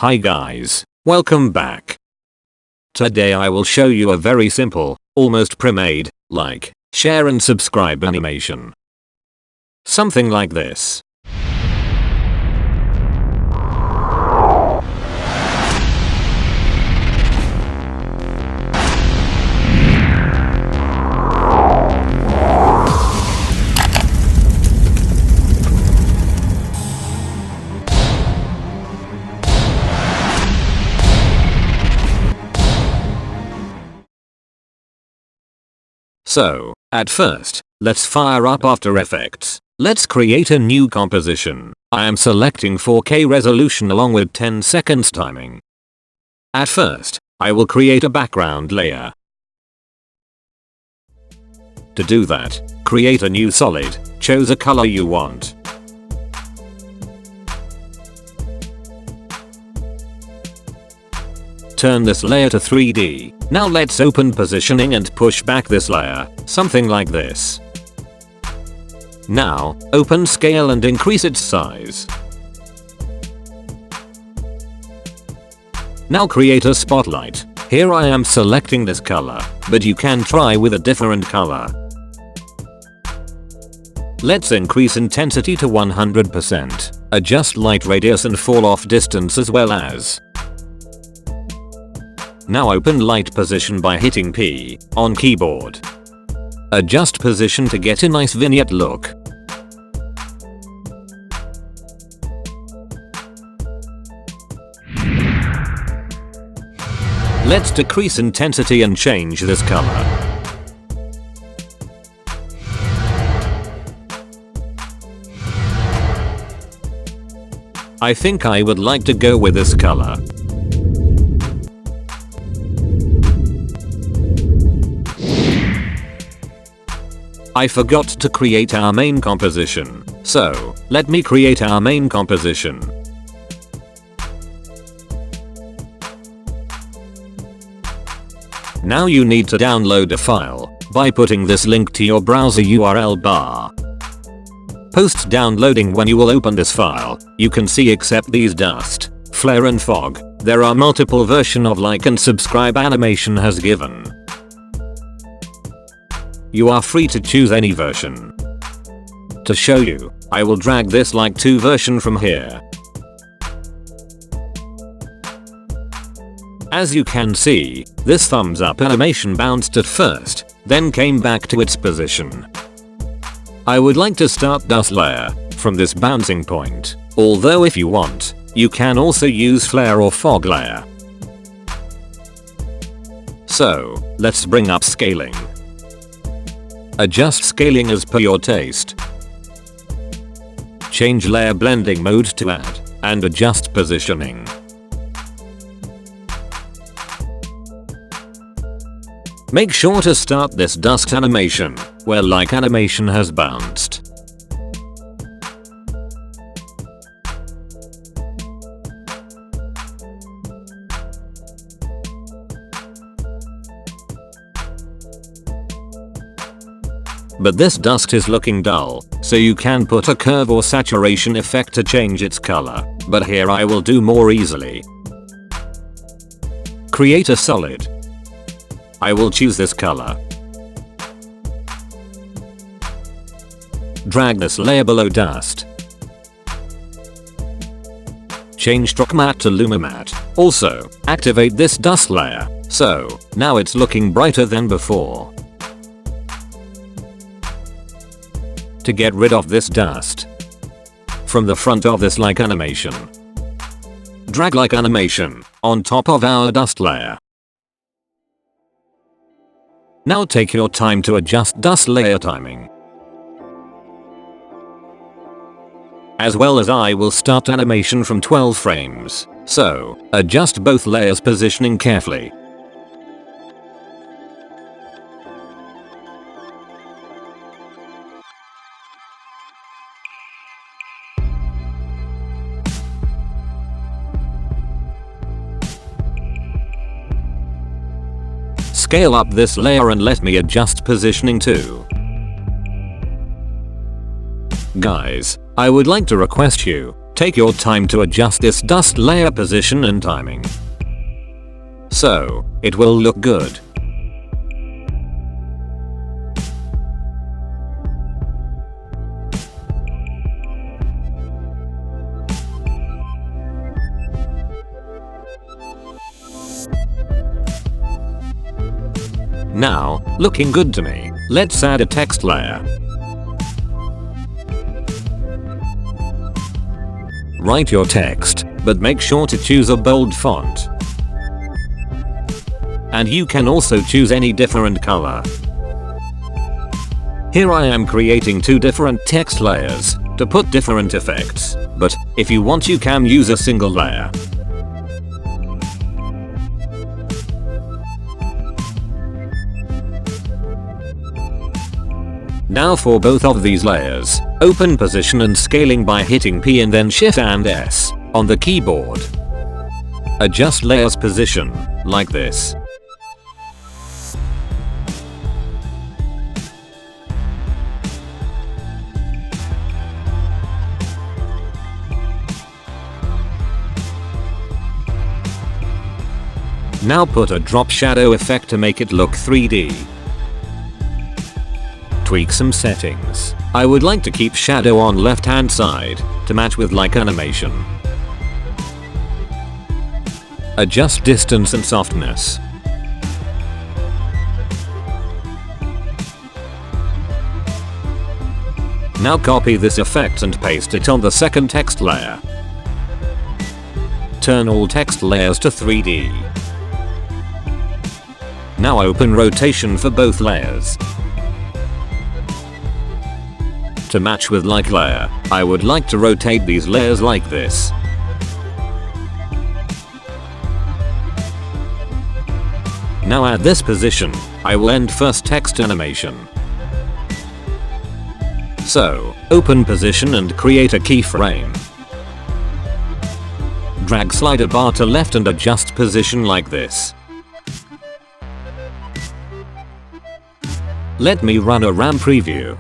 Hi guys, welcome back. Today I will show you a very simple, almost pre-made, like, share and subscribe animation. Something like this. So, at first, let's fire up After Effects. Let's create a new composition. I am selecting 4K resolution along with 10 seconds timing. At first, I will create a background layer. To do that, create a new solid, choose a color you want. Turn this layer to 3D. Now let's open positioning and push back this layer, something like this. Now, open scale and increase its size. Now create a spotlight. Here I am selecting this color, but you can try with a different color. Let's increase intensity to 100%. Adjust light radius and fall off distance as well as. Now open light position by hitting P on keyboard. Adjust position to get a nice vignette look. Let's decrease intensity and change this color. I think I would like to go with this color. I forgot to create our main composition, so let me create our main composition. Now you need to download a file by putting this link to your browser URL bar. Post downloading. When you will open this file, you can see except these dust, flare and fog, there are multiple versions of like and subscribe animation has given. You are free to choose any version. To show you, I will drag this like 2 version from here. As you can see, this thumbs up animation bounced at first, then came back to its position. I would like to start dust layer from this bouncing point, although if you want, you can also use flare or fog layer. So, let's bring up scaling. Adjust scaling as per your taste. Change layer blending mode to add, and adjust positioning. Make sure to start this dust animation, where like animation has bounced. But this dust is looking dull, so you can put a curve or saturation effect to change its color, but here I will do more easily. Create a solid. I will choose this color. Drag this layer below dust. Change stroke matte to luma matte. Also, activate this dust layer, so now it's looking brighter than before. To get rid of this dust from the front of this like animation, drag like animation on top of our dust layer. Now take your time to adjust dust layer timing. As well as I will start animation from 12 frames, so adjust both layers positioning carefully. Scale up this layer and let me adjust positioning too. Guys, I would like to request you, Take your time to adjust this dust layer position and timing, so it will look good. Now, looking good to me. Let's add a text layer. Write your text, but make sure to choose a bold font. And you can also choose any different color. Here I am creating two different text layers to put different effects, but if you want you can use a single layer. Now for both of these layers, open position and scaling by hitting P and then Shift and S on the keyboard. Adjust layers position, like this. Now put a drop shadow effect to make it look 3D. Tweak some settings. I would like to keep shadow on left hand side to match with like animation. Adjust distance and softness. Now copy this effect and paste it on the second text layer. Turn all text layers to 3D. Now open rotation for both layers. To match with like layer, I would like to rotate these layers like this. Now at this position, I will end first text animation. So, open position and create a keyframe. Drag slider bar to left and adjust position like this. Let me run a RAM preview.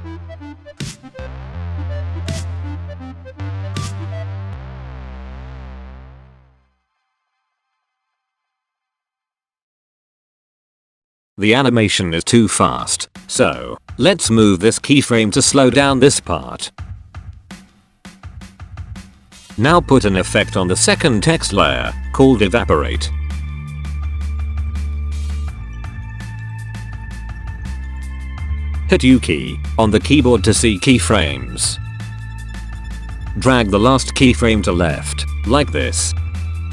The animation is too fast, so let's move this keyframe to slow down this part. Now put an effect on the second text layer, called evaporate. Hit U key on the keyboard to see keyframes. Drag the last keyframe to left, like this.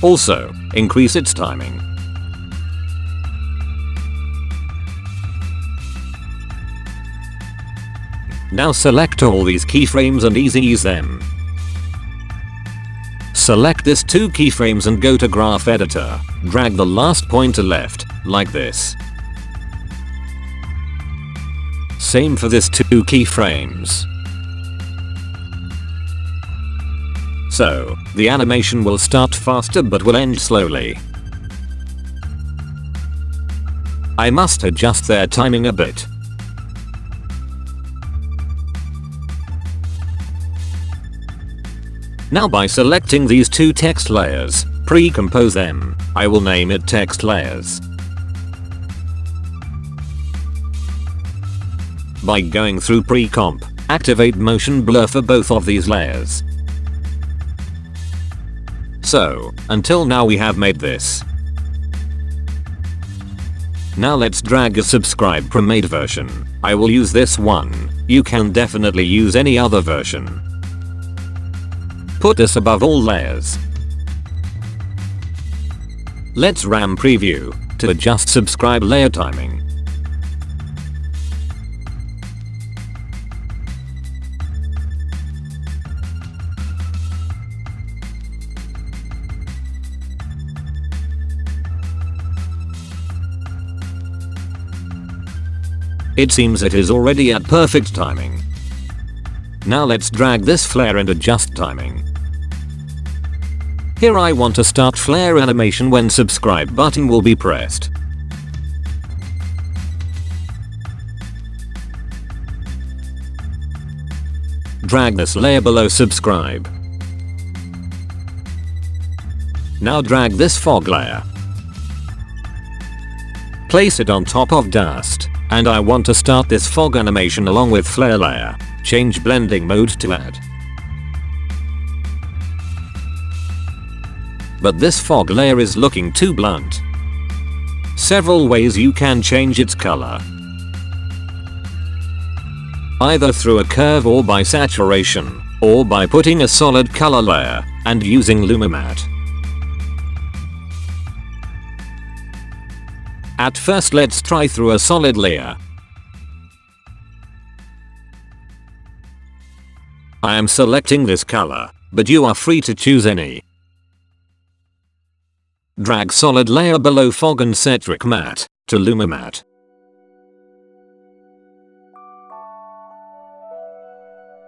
Also, increase its timing. Now select all these keyframes and ease them. Select this two keyframes and go to graph editor. Drag the last point to left, like this. Same for this two keyframes. So, the animation will start faster but will end slowly. I must adjust their timing a bit. Now by selecting these two text layers, pre-compose them. I will name it text layers. By going through pre-comp, activate motion blur for both of these layers. So, until now we have made this. Now let's drag a subscribe premade version. I will use this one. You can definitely use any other version. Put this above all layers. Let's RAM preview to adjust subscribe layer timing. It seems it is already at perfect timing. Now let's drag this flare and adjust timing. Here I want to start flare animation when subscribe button will be pressed. Drag this layer below subscribe. Now drag this fog layer. Place it on top of dust, and I want to start this fog animation along with flare layer. Change blending mode to add. But this fog layer is looking too blunt. Several ways you can change its color. Either through a curve or by saturation, or by putting a solid color layer and using LumaMatte. At first let's try through a solid layer. I am selecting this color, but you are free to choose any. Drag solid layer below fog and set Trick Matte to LumaMatte.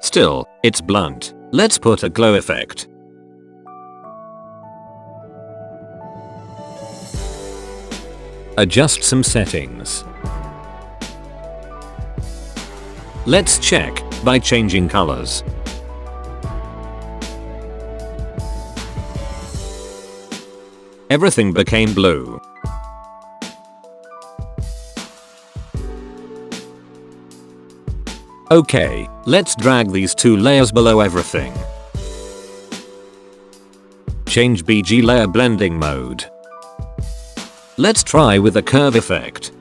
Still, it's blunt. Let's put a glow effect. Adjust some settings. Let's check by changing colors. Everything became blue. Okay, let's drag these two layers below everything. Change BG layer blending mode. Let's try with the curve effect.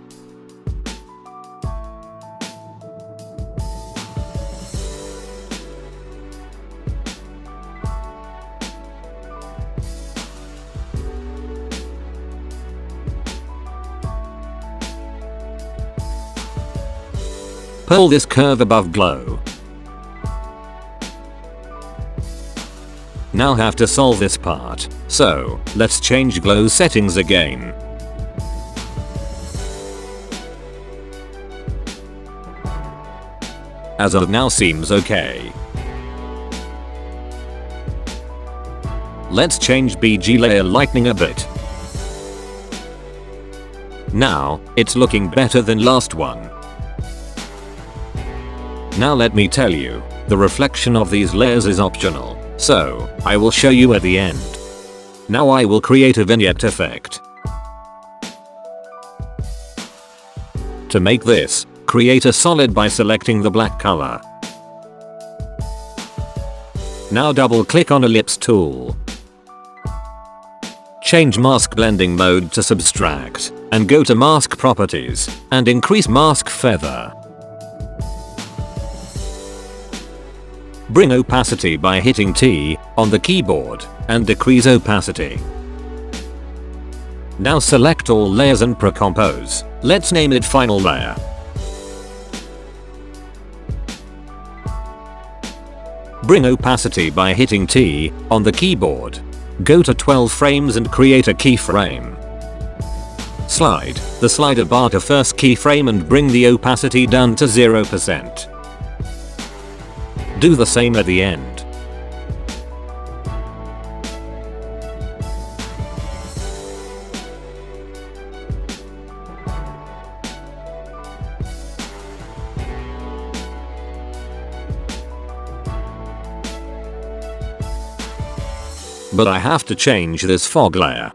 Pull this curve above glow. Now have to solve this part, so let's change glow settings again. As of now seems okay. Let's change BG layer lightening a bit. Now, it's looking better than last one. Now let me tell you, the reflection of these layers is optional, so I will show you at the end. Now I will create a vignette effect. To make this, create a solid by selecting the black color. Now double click on Ellipse tool. Change mask blending mode to subtract, and go to mask properties, and increase mask feather. Bring opacity by hitting T on the keyboard and decrease opacity. Now select all layers and pre-compose. Let's name it final layer. Bring opacity by hitting T on the keyboard. Go to 12 frames and create a keyframe. Slide the slider bar to first keyframe and bring the opacity down to 0%. Do the same at the end. But I have to change this fog layer.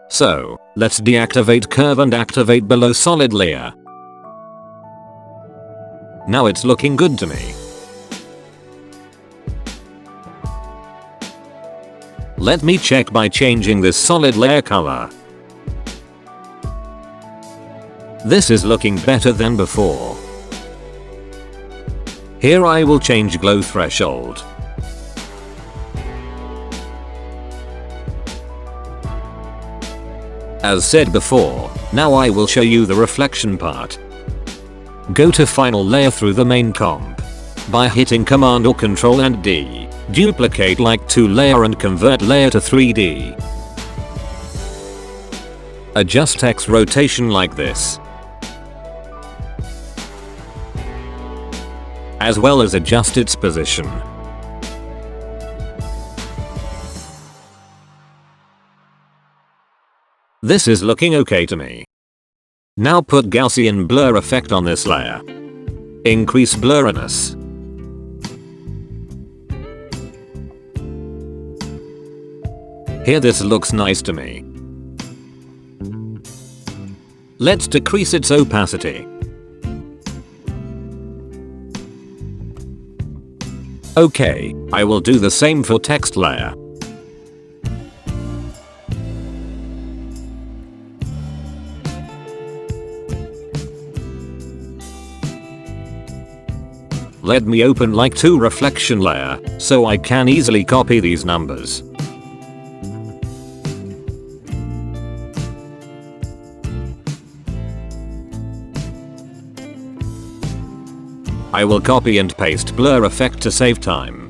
So, let's deactivate curve and activate below solid layer. Now it's looking good to me. Let me check by changing this solid layer color. This is looking better than before. Here I will change glow threshold. As said before, now I will show you the reflection part. Go to final layer through the main comp. By hitting Command or Control and D, duplicate like 2 layer and convert layer to 3D. Adjust X rotation like this. As well as adjust its position. This is looking okay to me. Now put Gaussian blur effect on this layer. Increase blurriness. Here this looks nice to me. Let's decrease its opacity. Okay, I will do the same for text layer. Let me open like 2 reflection layer, so I can easily copy these numbers. I will copy and paste blur effect to save time.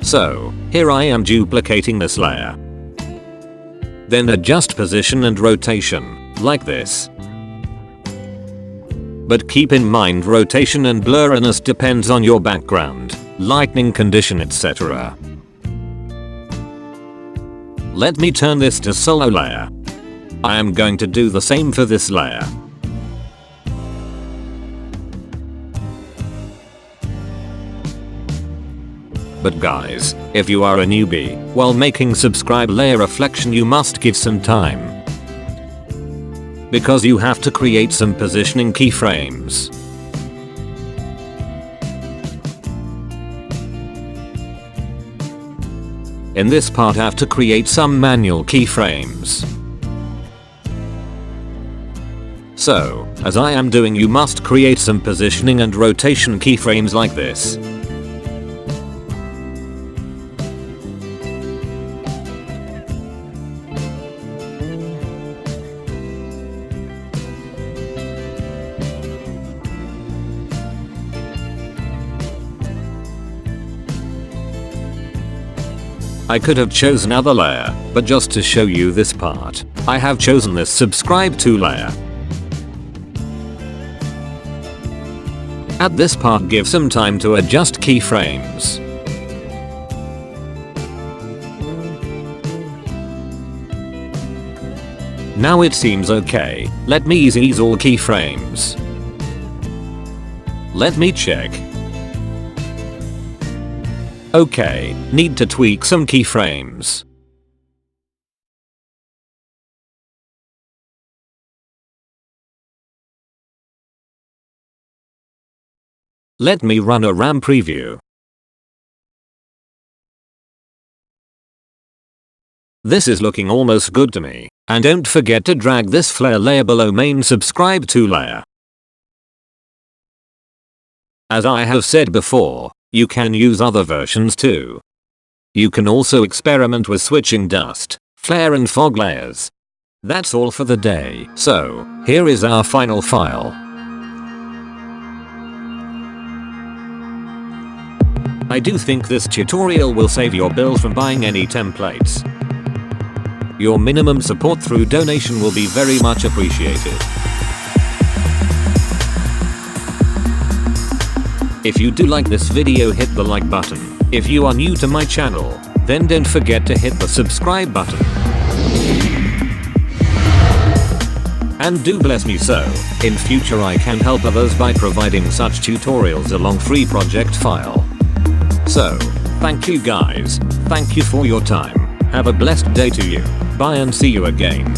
So, here I am duplicating this layer. Then adjust position and rotation, like this. But keep in mind rotation and blurriness depends on your background, lighting condition, etc. Let me turn this to solo layer. I am going to do the same for this layer. But guys, if you are a newbie, while making subscribe layer reflection you must give some time. Because you have to create some positioning keyframes. In this part I have to create some manual keyframes. So, as I am doing, you must create some positioning and rotation keyframes like this. I could have chosen other layer, but just to show you this part, I have chosen this subscribe to layer. At this part give some time to adjust keyframes. Now it seems okay, let me ease all keyframes. Let me check. Okay, need to tweak some keyframes. Let me run a RAM preview. This is looking almost good to me, and don't forget to drag this flare layer below main subscribe to layer. As I have said before, you can use other versions too. You can also experiment with switching dust, flare and fog layers. That's all for the day. So, here is our final file. I do think this tutorial will save your bill from buying any templates. Your minimum support through donation will be very much appreciated. If you do like this video, hit the like button. If you are new to my channel, then don't forget to hit the subscribe button. And do bless me so, in future I can help others by providing such tutorials along free project file. So, thank you guys, thank you for your time, have a blessed day to you, bye and see you again.